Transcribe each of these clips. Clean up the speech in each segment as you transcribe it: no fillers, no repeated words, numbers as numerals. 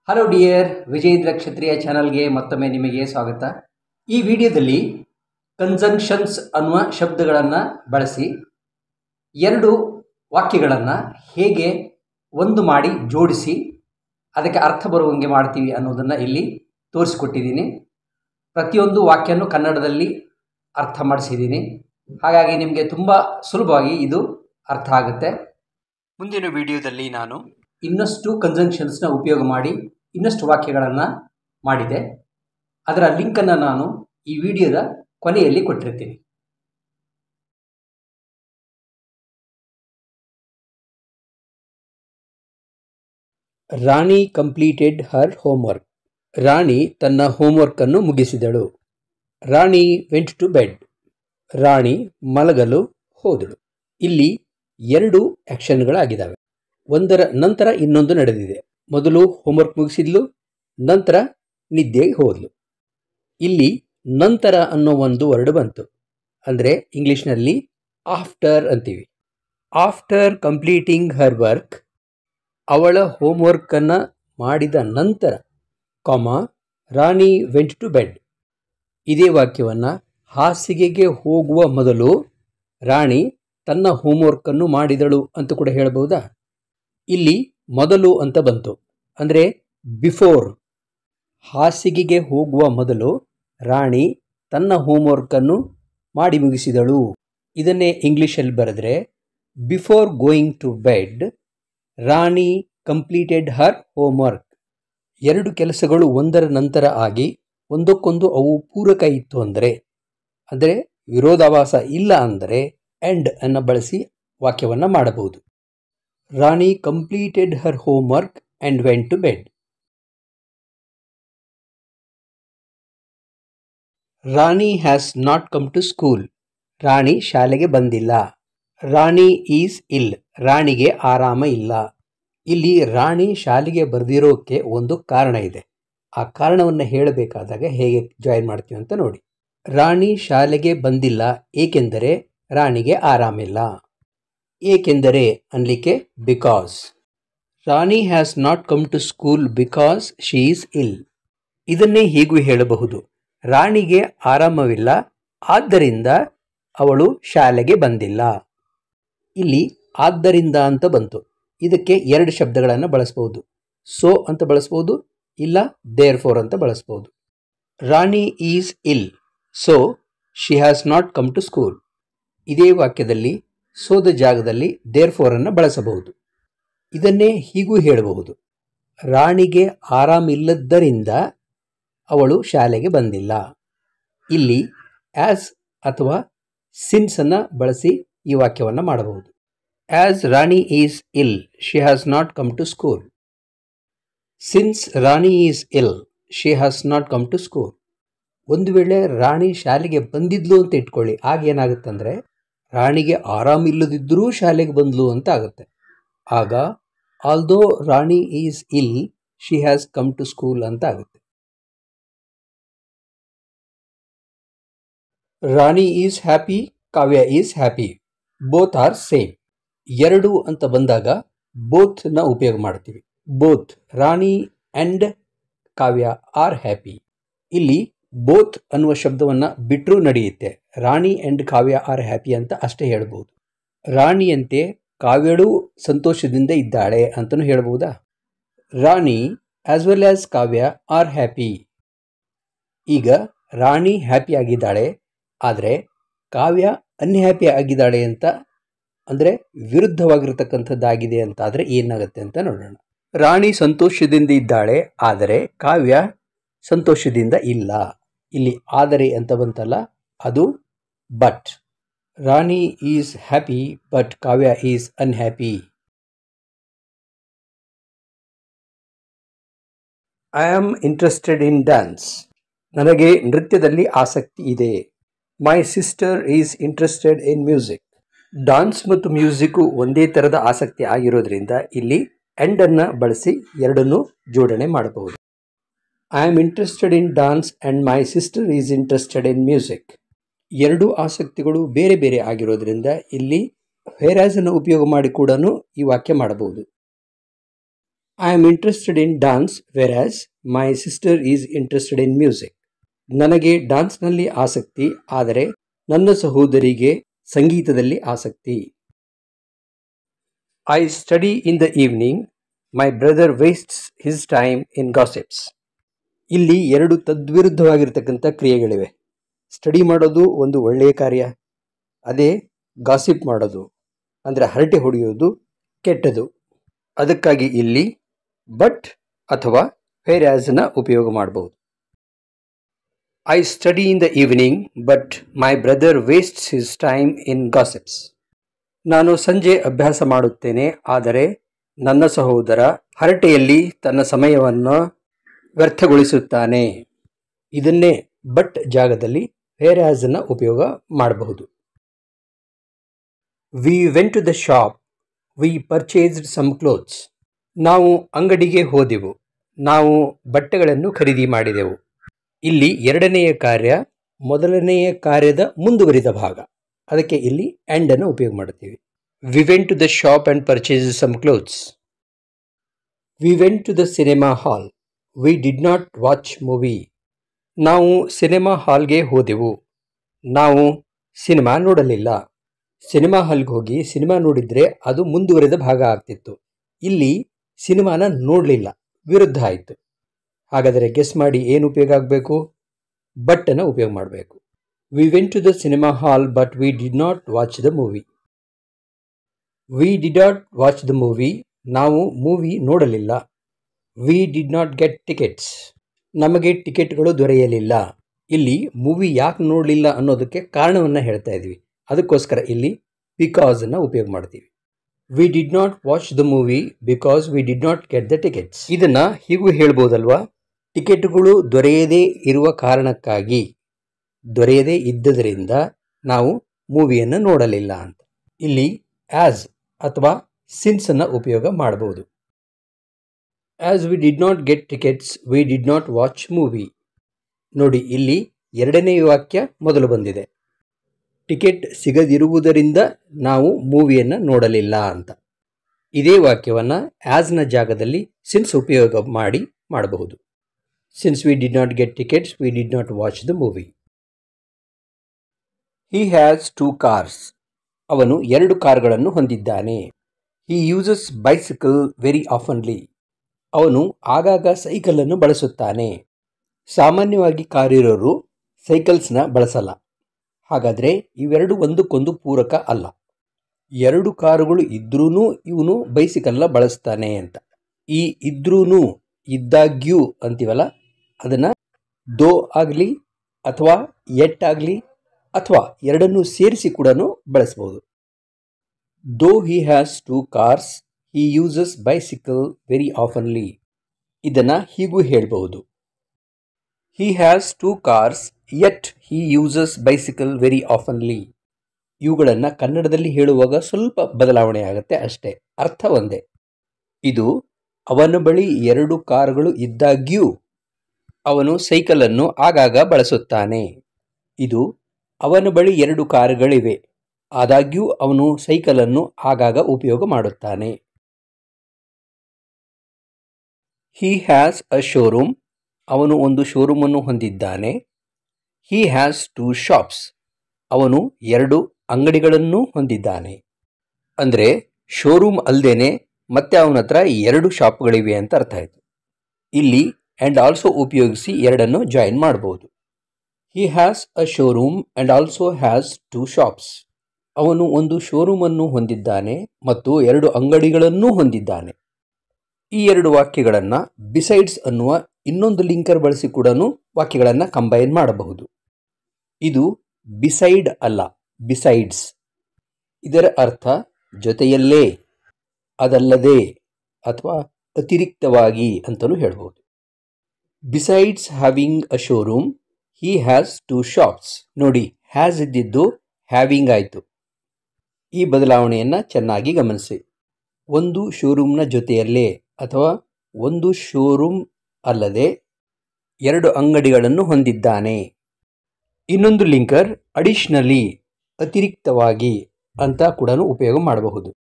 Hello dear Vijayendra ಕ್ಷತ್ರಿಯ ಚಾನಲ್ಗೆ ಮತ್ತೊಮ್ಮೆ ನಿಮಗೆ ಸ್ವಾಗತ. ಈ ವಿಡಿಯೋದಲ್ಲಿ ಕನ್ಜಂಕ್ಷನ್ಸ್ ಅನ್ನುವ ಶಬ್ದಗಳನ್ನು ಬಳಸಿ ಎರಡು ವಾಕ್ಯಗಳನ್ನು ಹೇಗೆ ಒಂದು ಮಾಡಿ ಜೋಡಿಸಿ ಅದಕ್ಕೆ ಅರ್ಥ ಬರುವಂಗೆ ಮಾಡ್ತೀವಿ ಅನ್ನೋದನ್ನು ಇಲ್ಲಿ ತೋರಿಸಿಕೊಟ್ಟಿದ್ದೀನಿ. ಪ್ರತಿಯೊಂದು ವಾಕ್ಯನೂ ಕನ್ನಡದಲ್ಲಿ ಅರ್ಥ ಮಾಡಿಸಿದ್ದೀನಿ. ಹಾಗಾಗಿ ನಿಮಗೆ ತುಂಬ ಸುಲಭವಾಗಿ ಇದು ಅರ್ಥ ಆಗುತ್ತೆ. ಮುಂದಿನ ವಿಡಿಯೋದಲ್ಲಿ ನಾನು ಇನ್ನಷ್ಟು ಕನ್ಜಂಕ್ಷನ್ಸ್ನ ಉಪಯೋಗ ಮಾಡಿ ಇನ್ನಷ್ಟು ವಾಕ್ಯಗಳನ್ನು ಮಾಡಿದೆ. ಅದರ ಲಿಂಕನ್ನು ನಾನು ಈ ವಿಡಿಯೋದ ಕೊನೆಯಲ್ಲಿ ಕೊಟ್ಟಿರ್ತೀನಿ. ರಾಣಿ ಕಂಪ್ಲೀಟೆಡ್ ಹರ್ ಹೋಮ್ವರ್ಕ್. ರಾಣಿ ತನ್ನ ಹೋಮ್ವರ್ಕನ್ನು ಮುಗಿಸಿದಳು. ರಾಣಿ ವೆಂಟ್ ಟು ಬೆಡ್. ರಾಣಿ ಮಲಗಲು ಹೋದಳು. ಇಲ್ಲಿ ಎರಡು ಆ್ಯಕ್ಷನ್ಗಳಾಗಿದ್ದಾವೆ. ಒಂದರ ನಂತರ ಇನ್ನೊಂದು ನಡೆದಿದೆ. ಮೊದಲು ಹೋಮ್ವರ್ಕ್ ಮುಗಿಸಿದ್ಲು, ನಂತರ ನಿದ್ದೆಗೆ ಹೋದ್ಲು. ಇಲ್ಲಿ ನಂತರ ಅನ್ನೋ ಒಂದು ವರ್ಡ್ ಬಂತು. ಅಂದರೆ ಇಂಗ್ಲೀಷ್ನಲ್ಲಿ ಆಫ್ಟರ್ ಅಂತೀವಿ. ಆಫ್ಟರ್ ಕಂಪ್ಲೀಟಿಂಗ್ ಹರ್ ವರ್ಕ್, ಅವಳ ಹೋಮ್ವರ್ಕನ್ನು ಮಾಡಿದ ನಂತರ, ರಾಣಿ ವೆಂಟ್ ಟು ಬೆಡ್. ಇದೇ ವಾಕ್ಯವನ್ನು ಹಾಸಿಗೆಗೆ ಹೋಗುವ ಮೊದಲು ರಾಣಿ ತನ್ನ ಹೋಮ್ವರ್ಕನ್ನು ಮಾಡಿದಳು ಅಂತ ಕೂಡ ಹೇಳಬಹುದಾ? ಇಲ್ಲಿ ಮೊದಲು ಅಂತ ಬಂತು, ಅಂದರೆ ಬಿಫೋರ್. ಹಾಸಿಗೆಗೆ ಹೋಗುವ ಮೊದಲು ರಾಣಿ ತನ್ನ ಹೋಮ್ವರ್ಕನ್ನು ಮಾಡಿ ಮುಗಿಸಿದಳು. ಇದನ್ನೇ ಇಂಗ್ಲೀಷಲ್ಲಿ ಬರೆದ್ರೆ before going to bed Rani completed her homework. ಎರಡು ಕೆಲಸಗಳು ಒಂದರ ನಂತರ ಆಗಿ ಒಂದಕ್ಕೊಂದು ಅವು ಪೂರಕ ಇತ್ತು ಅಂದರೆ ವಿರೋಧಾಭಾಸ ಇಲ್ಲ ಅಂದರೆ ಎಂಡ್ ಅನ್ನು ಬಳಸಿ ವಾಕ್ಯವನ್ನು ಮಾಡಬಹುದು. Rani completed her homework and went to bed. Rani has not come to school. Rani ಶಾಲೆಗೆ ಬಂದಿಲ್ಲ. ರಾಣಿ ಈಸ್ ಇಲ್. ರಾಣಿಗೆ ಆರಾಮ ಇಲ್ಲ. ಇಲ್ಲಿ ರಾಣಿ ಶಾಲೆಗೆ ಬರೆದಿರೋಕ್ಕೆ ಒಂದು ಕಾರಣ ಇದೆ. ಆ ಕಾರಣವನ್ನು ಹೇಳಬೇಕಾದಾಗ ಹೇಗೆ ಜಾಯಿನ್ ಮಾಡ್ತೀವಿ ಅಂತ ನೋಡಿ. ರಾಣಿ ಶಾಲೆಗೆ ಬಂದಿಲ್ಲ ಏಕೆಂದರೆ ರಾಣಿಗೆ ಆರಾಮಿಲ್ಲ. ಏಕೆಂದರೆ ಅನ್ಲಿಕ್ಕೆ because. Rani has not come to school because she is ill. ಇದನ್ನೇ ಹೀಗೂ ಹೇಳಬಹುದು, ರಾಣಿಗೆ ಆರಾಮವಿಲ್ಲ ಆದ್ದರಿಂದ ಅವಳು ಶಾಲೆಗೆ ಬಂದಿಲ್ಲ. ಇಲ್ಲಿ ಆದ್ದರಿಂದ ಅಂತ ಬಂತು. ಇದಕ್ಕೆ ಎರಡು ಶಬ್ದಗಳನ್ನು ಬಳಸ್ಬೋದು. ಸೋ ಅಂತ ಬಳಸ್ಬೋದು, ಇಲ್ಲ ದೇರ್ ಫೋರ್ ಅಂತ ಬಳಸ್ಬೋದು. Rani is ill, so she has not come to school. ಇದೇ ವಾಕ್ಯದಲ್ಲಿ ಸೋದ ಜಾಗದಲ್ಲಿ ದೇರ್ ಫೋರ್ ಅನ್ನು ಬಳಸಬಹುದು. ಇದನ್ನೇ ಹೀಗೂ ಹೇಳಬಹುದು, ರಾಣಿಗೆ ಆರಾಮಿಲ್ಲದ್ದರಿಂದ ಅವಳು ಶಾಲೆಗೆ ಬಂದಿಲ್ಲ. ಇಲ್ಲಿ ಆ್ಯಸ್ ಅಥವಾ ಸಿನ್ಸ್ ಅನ್ನು ಬಳಸಿ ಈ ವಾಕ್ಯವನ್ನು ಮಾಡಬಹುದು. As Rani is ill she has not come to school. Since Rani is ill she has not come to school. ಒಂದು ವೇಳೆ ರಾಣಿ ಶಾಲೆಗೆ ಬಂದಿದ್ಲು ಅಂತ ಇಟ್ಕೊಳ್ಳಿ, ಆಗ ಏನಾಗುತ್ತಂದರೆ ರಾಣಿಗೆ ಆರಾಮಿಲ್ಲದಿದ್ದರೂ ಶಾಲೆಗೆ ಬಂದ್ಲು ಅಂತ ಆಗುತ್ತೆ. ಆಗ although Rani is ill she has come to school ಅಂತ ಆಗುತ್ತೆ. Rani is happy, Kavya is happy. Both are same. ಎರಡು ಅಂತ ಬಂದಾಗ ಬೋತ್ನ ಉಪಯೋಗ ಮಾಡ್ತೀವಿ. Both Rani and Kavya are happy. ಇಲ್ಲಿ ಬೋತ್ ಅನ್ನುವ ಶಬ್ದವನ್ನು ಬಿಟ್ಟರೂ ನಡೆಯುತ್ತೆ. Rani and Kavya are happy ಅಂತ ಅಷ್ಟೇ ಹೇಳ್ಬೋದು. ರಾಣಿಯಂತೆ ಕಾವ್ಯಳು ಸಂತೋಷದಿಂದ ಇದ್ದಾಳೆ ಅಂತಲೂ ಹೇಳ್ಬೋದಾ? Rani as well as Kavya are happy. ಈಗ ರಾಣಿ ಹ್ಯಾಪಿ ಆಗಿದ್ದಾಳೆ, ಆದರೆ ಕಾವ್ಯ ಅನ್ಹ್ಯಾಪಿ ಆಗಿದ್ದಾಳೆ ಅಂತ ಅಂದರೆ ವಿರುದ್ಧವಾಗಿರ್ತಕ್ಕಂಥದ್ದಾಗಿದೆ ಅಂತ ಆದರೆ ಏನಾಗುತ್ತೆ ಅಂತ ನೋಡೋಣ. ರಾಣಿ ಸಂತೋಷದಿಂದ ಇದ್ದಾಳೆ, ಆದರೆ ಕಾವ್ಯ ಸಂತೋಷದಿಂದ ಇಲ್ಲ. ಇಲ್ಲಿ ಆದರೆ ಅಂತ ಬಂತಲ್ಲ, ಅದು but. Rani is happy but Kavya is unhappy. I am interested in dance. ನನಗೆ ನೃತ್ಯದಲ್ಲಿ ಆಸಕ್ತಿ ಇದೆ. ಮೈ sister is interested in music. Dance ಮತ್ತು ಮ್ಯೂಸಿಕ್ಕು ಒಂದೇ ಥರದ ಆಸಕ್ತಿ ಆಗಿರೋದ್ರಿಂದ ಇಲ್ಲಿ ಎಂಡನ್ನು ಬಳಸಿ ಎರಡನ್ನೂ ಜೋಡಣೆ ಮಾಡಬಹುದು. I am interested in dance and my sister is interested in music. ಎರಡೂ ಆಸಕ್ತಿಗಳು ಬೇರೆ ಬೇರೆ ಆಗಿರೋದ್ರಿಂದ ಇಲ್ಲಿ ವೇರ್ ಆಸ್ ಅನ್ನು ಉಪಯೋಗ ಮಾಡಿ ಕೂಡ ಈ ವಾಕ್ಯ ಮಾಡಬಹುದು. I am interested in dance whereas my sister is interested in music. ನನಗೆ ಡಾನ್ಸ್ನಲ್ಲಿ ಆಸಕ್ತಿ, ಆದರೆ ನನ್ನ ಸಹೋದರಿಗೆ ಸಂಗೀತದಲ್ಲಿ ಆಸಕ್ತಿ. I study in the evening, my brother wastes his time in gossips. ಇಲ್ಲಿ ಎರಡು ತದ್ವಿರುದ್ಧವಾಗಿರ್ತಕ್ಕಂಥ ಕ್ರಿಯೆಗಳಿವೆ. ಸ್ಟಡಿ ಮಾಡೋದು ಒಂದು ಒಳ್ಳೆಯ ಕಾರ್ಯ, ಅದೇ ಗಾಸಿಪ್ ಮಾಡೋದು ಅಂದರೆ ಹರಟೆ ಹೊಡೆಯೋದು ಕೆಟ್ಟದು. ಅದಕ್ಕಾಗಿ ಇಲ್ಲಿ ಬಟ್ ಅಥವಾ ವೆರಾಸ್ನ ಉಪಯೋಗ ಮಾಡಬಹುದು. I study in the evening but my brother wastes his time in gossips. ನಾನು ಸಂಜೆ ಅಭ್ಯಾಸ ಮಾಡುತ್ತೇನೆ, ಆದರೆ ನನ್ನ ಸಹೋದರ ಹರಟೆಯಲ್ಲಿ ತನ್ನ ಸಮಯವನ್ನು ವ್ಯರ್ಥಗೊಳಿಸುತ್ತಾನೆ. ಇದನ್ನೇ ಬಟ್ ಜಾಗದಲ್ಲಿ ವೆರಾಸ್ನ ಉಪಯೋಗ ಮಾಡಬಹುದು. We went to the shop, we purchased some clothes. ನಾವು ಅಂಗಡಿಗೆ ಹೋದೆವು, ನಾವು ಬಟ್ಟೆಗಳನ್ನು ಖರೀದಿ ಮಾಡಿದೆವು. ಇಲ್ಲಿ ಎರಡನೆಯ ಕಾರ್ಯ ಮೊದಲನೆಯ ಕಾರ್ಯದ ಮುಂದುವರಿದ ಭಾಗ, ಅದಕ್ಕೆ ಇಲ್ಲಿ ಆ್ಯಂಡ್ ಅನ್ನು ಉಪಯೋಗ ಮಾಡುತ್ತೀವಿ. We went to the shop and purchase some clothes. We went to the cinema hall, we did not watch movie. ನಾವು ಸಿನೆಮಾ ಹಾಲ್ಗೆ ಹೋದೆವು, ನಾವು ಸಿನಿಮಾ ನೋಡಲಿಲ್ಲ. ಸಿನಿಮಾ ಹಾಲ್ಗೆ ಹೋಗಿ ಸಿನಿಮಾ ನೋಡಿದರೆ ಅದು ಮುಂದುವರೆದ ಭಾಗ ಆಗ್ತಿತ್ತು. ಇಲ್ಲಿ ಸಿನಿಮಾನ ನೋಡಲಿಲ್ಲ, ವಿರುದ್ಧ ಆಯಿತು. ಹಾಗಾದರೆ ಗೆಸ್ ಮಾಡಿ ಏನು ಉಪಯೋಗ ಆಗಬೇಕು? ಬಟ್ಟನ್ನು ಉಪಯೋಗ ಮಾಡಬೇಕು. We went to the cinema hall but we did not watch the movie. We did not watch the movie, ನಾವು ಮೂವಿ ನೋಡಲಿಲ್ಲ. We did not get tickets, ನಮಗೆ ಟಿಕೆಟ್ಗಳು ದೊರೆಯಲಿಲ್ಲ. ಇಲ್ಲಿ ಮೂವಿ ಯಾಕೆ ನೋಡಲಿಲ್ಲ ಅನ್ನೋದಕ್ಕೆ ಕಾರಣವನ್ನು ಹೇಳ್ತಾ ಇದ್ವಿ, ಅದಕ್ಕೋಸ್ಕರ ಇಲ್ಲಿ ಬಿಕಾಸನ್ನು ಉಪಯೋಗ ಮಾಡ್ತೀವಿ. V did not watch the movie because we did not get the tickets. ಇದನ್ನು ಹೀಗೂ ಹೇಳ್ಬೋದಲ್ವಾ, ಟಿಕೆಟ್ಗಳು ದೊರೆಯದೇ ಇರುವ ಕಾರಣಕ್ಕಾಗಿ, ದೊರೆಯದೇ ಇದ್ದದರಿಂದ ನಾವು ಮೂವಿಯನ್ನು ನೋಡಲಿಲ್ಲ ಅಂತ. ಇಲ್ಲಿ ಆ್ಯಸ್ ಅಥವಾ ಸಿನ್ಸನ್ನು ಉಪಯೋಗ ಮಾಡಬಹುದು. As we did not get tickets V did not watch movie. ನೋಡಿ, ಇಲ್ಲಿ ಎರಡನೇ ವಾಕ್ಯ ಮೊದಲು ಬಂದಿದೆ. ಟಿಕೆಟ್ ಸಿಗದಿರುವುದರಿಂದ ನಾವು ಮೂವಿಯನ್ನು ನೋಡಲಿಲ್ಲ ಅಂತ. ಇದೇ ವಾಕ್ಯವನ್ನು ಆ್ಯಸ್ನ ಜಾಗದಲ್ಲಿ ಸಿನ್ಸ್ ಉಪಯೋಗ ಮಾಡಬಹುದು. Since we did not get tickets V did not watch the movie. He has 2 cars, ಅವನು 2 ಕಾರುಗಳನ್ನು ಹೊಂದಿದ್ದಾನೆ. ಹಿ ಯೂಸಸ್ ಬೈಸಿಕಲ್ ವೆರಿ ಆಫನ್ಲಿ, ಅವನು ಆಗಾಗ ಸೈಕಲನ್ನು ಬಳಸುತ್ತಾನೆ. ಸಾಮಾನ್ಯವಾಗಿ ಕಾರಿರೋರು ಸೈಕಲ್ಸ್ನ ಬಳಸಲ್ಲ. ಹಾಗಾದರೆ ಇವೆರಡು ಒಂದಕ್ಕೊಂದು ಪೂರಕ ಅಲ್ಲ. 2 ಕಾರುಗಳು ಇದ್ರೂ ಇವನು ಬೈಸಿಕಲ್ನ ಬಳಸ್ತಾನೆ ಅಂತ. ಈ ಇದ್ರೂ, ಇದ್ದಾಗ್ಯೂ ಅಂತೀವಲ್ಲ, ಅದನ್ನು ದೋ ಆಗಲಿ ಅಥವಾ ಎಟ್ ಆಗಲಿ ಅಥವಾ ಎರಡನ್ನೂ ಸೇರಿಸಿ ಕೂಡ ಬಳಸ್ಬೋದು. Though he has 2 cars he uses bicycle very oftenly. ಇದನ್ನು ಹೀಗೂ ಹೇಳ್ಬಹುದು. He has 2 cars yet he uses bicycle very oftenly. ಇವುಗಳನ್ನು ಕನ್ನಡದಲ್ಲಿ ಹೇಳುವಾಗ ಸ್ವಲ್ಪ ಬದಲಾವಣೆ ಆಗುತ್ತೆ ಅಷ್ಟೇ, ಅರ್ಥ ಒಂದೇ. ಇದು ಅವನ ಬಳಿ 2 ಕಾರುಗಳು ಇದ್ದಾಗ್ಯೂ ಅವನು ಸೈಕಲನ್ನು ಆಗಾಗ ಬಳಸುತ್ತಾನೆ. ಇದು ಅವನ ಬಳಿ 2 ಕಾರುಗಳಿವೆ, ಆದಾಗ್ಯೂ ಅವನು ಸೈಕಲನ್ನು ಆಗಾಗ ಉಪಯೋಗ ಮಾಡುತ್ತಾನೆ. ಹಿ ಹ್ಯಾಸ್ ಅ ಶೋರೂಮ್, ಅವನು ಒಂದು ಶೋರೂಮನ್ನು ಹೊಂದಿದ್ದಾನೆ. ಹಿ ಹ್ಯಾಸ್ 2 ಶಾಪ್ಸ್, ಅವನು 2 ಅಂಗಡಿಗಳನ್ನು ಹೊಂದಿದ್ದಾನೆ. ಅಂದರೆ ಶೋರೂಮ್ ಅಲ್ಲದೇನೆ ಮತ್ತೆ ಅವನ ಹತ್ರ 2 ಶಾಪ್ಗಳಿವೆ ಅಂತ ಅರ್ಥ ಆಯಿತು. ಇಲ್ಲಿ ಆ್ಯಂಡ್ ಆಲ್ಸೋ ಉಪಯೋಗಿಸಿ ಎರಡನ್ನು ಜಾಯಿನ್ ಮಾಡಬಹುದು. He has a showroom and also has 2 shops. ಅವನು ಒಂದು ಶೋರೂಮನ್ನು ಹೊಂದಿದ್ದಾನೆ ಮತ್ತು 2 ಅಂಗಡಿಗಳನ್ನೂ ಹೊಂದಿದ್ದಾನೆ. ಈ 2 ವಾಕ್ಯಗಳನ್ನು ಬಿಸೈಡ್ಸ್ ಅನ್ನುವ ಇನ್ನೊಂದು ಲಿಂಕರ್ ಬಳಸಿ ಕೂಡ ವಾಕ್ಯಗಳನ್ನು ಕಂಬೈನ್ ಮಾಡಬಹುದು. ಇದು ಬಿಸೈಡ್ ಅಲ್ಲ, ಬಿಸೈಡ್ಸ್. ಇದರ ಅರ್ಥ ಜೊತೆಯಲ್ಲೇ, ಅದಲ್ಲದೆ ಅಥವಾ ಅತಿರಿಕ್ತವಾಗಿ ಅಂತಲೂ ಹೇಳ್ಬೋದು. Besides having a showroom he has 2 shops. ನೋಡಿ, ಹ್ಯಾಸ್ ಇದ್ದಿದ್ದು ಹ್ಯಾವಿಂಗ್ ಆಯಿತು. ಈ ಬದಲಾವಣೆಯನ್ನು ಚೆನ್ನಾಗಿ ಗಮನಿಸಿ. ಒಂದು ಶೋರೂಮ್ನ ಜೊತೆಯಲ್ಲೇ ಅಥವಾ ಒಂದು ಶೋರೂಮ್ ಅಲ್ಲದೆ 2 ಅಂಗಡಿಗಳನ್ನು ಹೊಂದಿದ್ದಾನೆ. ಇನ್ನೊಂದು ಲಿಂಕರ್ ಅಡಿಷನಲಿ, ಅತಿರಿಕ್ತವಾಗಿ ಅಂತ ಕೂಡ ಉಪಯೋಗ ಮಾಡಬಹುದು.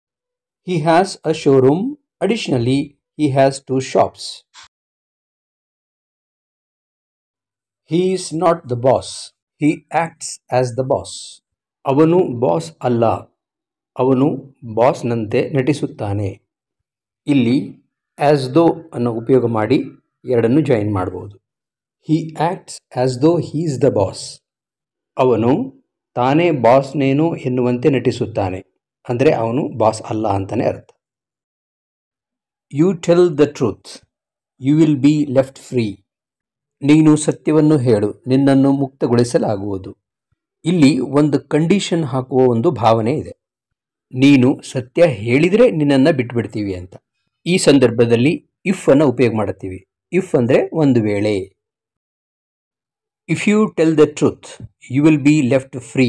He has a showroom additionally He has 2 shops. He is not the boss. He acts as the boss. ಅವನು ಬಾಸ್ ಅಲ್ಲ, ಅವನು ಬಾಸ್ನಂತೆ ನಟಿಸುತ್ತಾನೆ. ಇಲ್ಲಿ ಆಸ್ ದೋ ಅನ್ನು ಉಪಯೋಗ ಮಾಡಿ ಎರಡನ್ನು ಜಾಯಿನ್ ಮಾಡಬಹುದು. He acts as though he is the boss. ಅವನು ತಾನೇ ಬಾಸ್ನೇನೋ ಎನ್ನುವಂತೆ ನಟಿಸುತ್ತಾನೆ. ಅಂದರೆ ಅವನು ಬಾಸ್ ಅಲ್ಲ ಅಂತಾನೆ ಅರ್ಥ. You tell the truth, you will be left free. ನೀನು ಸತ್ಯವನ್ನು ಹೇಳು, ನಿನ್ನನ್ನು ಮುಕ್ತಗೊಳಿಸಲಾಗುವುದು. ಇಲ್ಲಿ ಒಂದು ಕಂಡೀಷನ್ ಹಾಕುವ ಒಂದು ಭಾವನೆ ಇದೆ. ನೀನು ಸತ್ಯ ಹೇಳಿದರೆ ನಿನ್ನನ್ನು ಬಿಟ್ಬಿಡ್ತೀವಿ ಅಂತ. ಈ ಸಂದರ್ಭದಲ್ಲಿ ಇಫ್ ಅನ್ನು ಉಪಯೋಗ ಮಾಡುತ್ತೀವಿ. ಇಫ್ ಅಂದರೆ ಒಂದು ವೇಳೆ. If you tell the truth you will be left free.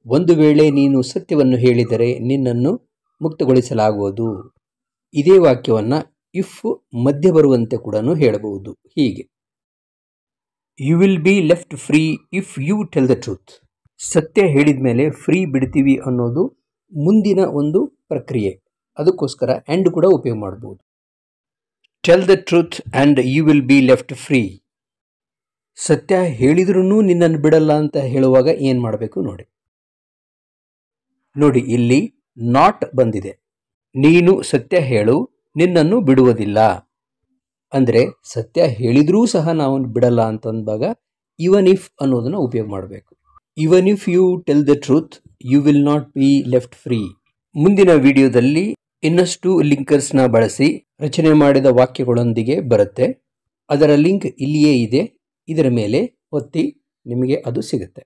ಒಂದು ವೇಳೆ ನೀನು ಸತ್ಯವನ್ನು ಹೇಳಿದರೆ ನಿನ್ನನ್ನು ಮುಕ್ತಗೊಳಿಸಲಾಗುವುದು. ಇದೇ ವಾಕ್ಯವನ್ನು ಇಫ್ ಮಧ್ಯ ಬರುವಂತೆ ಕೂಡ ಹೇಳಬಹುದು. ಹೀಗೆ you will be left free if you tell the truth. ಸತ್ಯ ಹೇಳಿದ ಮೇಲೆ ಫ್ರೀ ಬಿಡ್ತೀವಿ ಅನ್ನೋದು ಮುಂದಿನ ಒಂದು ಪ್ರಕ್ರಿಯೆ. ಅದಕ್ಕೋಸ್ಕರ ಆ್ಯಂಡ್ ಕೂಡ ಉಪಯೋಗ ಮಾಡಬಹುದು. Tell the truth and you will be left free. ಸತ್ಯ ಹೇಳಿದ್ರೂ ನಿನ್ನನ್ನು ಬಿಡಲ್ಲ ಅಂತ ಹೇಳುವಾಗ ಏನು ಮಾಡಬೇಕು ನೋಡಿ. ನೋಡಿ ಇಲ್ಲಿ ನಾಟ್ ಬಂದಿದೆ. ನೀನು ಸತ್ಯ ಹೇಳು, ನಿನ್ನನ್ನು ಬಿಡುವುದಿಲ್ಲ. ಅಂದರೆ ಸತ್ಯ ಹೇಳಿದ್ರೂ ಸಹ ನಾವು ಬಿಡಲ್ಲ ಅಂತಂದಾಗ ಇವನ್ ಇಫ್ ಅನ್ನೋದನ್ನು ಉಪಯೋಗ ಮಾಡಬೇಕು. Even if you tell the truth you will not be left free. ಮುಂದಿನ ವಿಡಿಯೋದಲ್ಲಿ ಇನ್ನಷ್ಟು ಲಿಂಕರ್ಸ್ನ ಬಳಸಿ ರಚನೆ ಮಾಡಿದ ವಾಕ್ಯಗಳೊಂದಿಗೆ ಬರುತ್ತೆ. ಅದರ ಲಿಂಕ್ ಇಲ್ಲಿಯೇ ಇದೆ. ಇದರ ಮೇಲೆ ಒತ್ತಿ ನಿಮಗೆ ಅದು ಸಿಗುತ್ತೆ.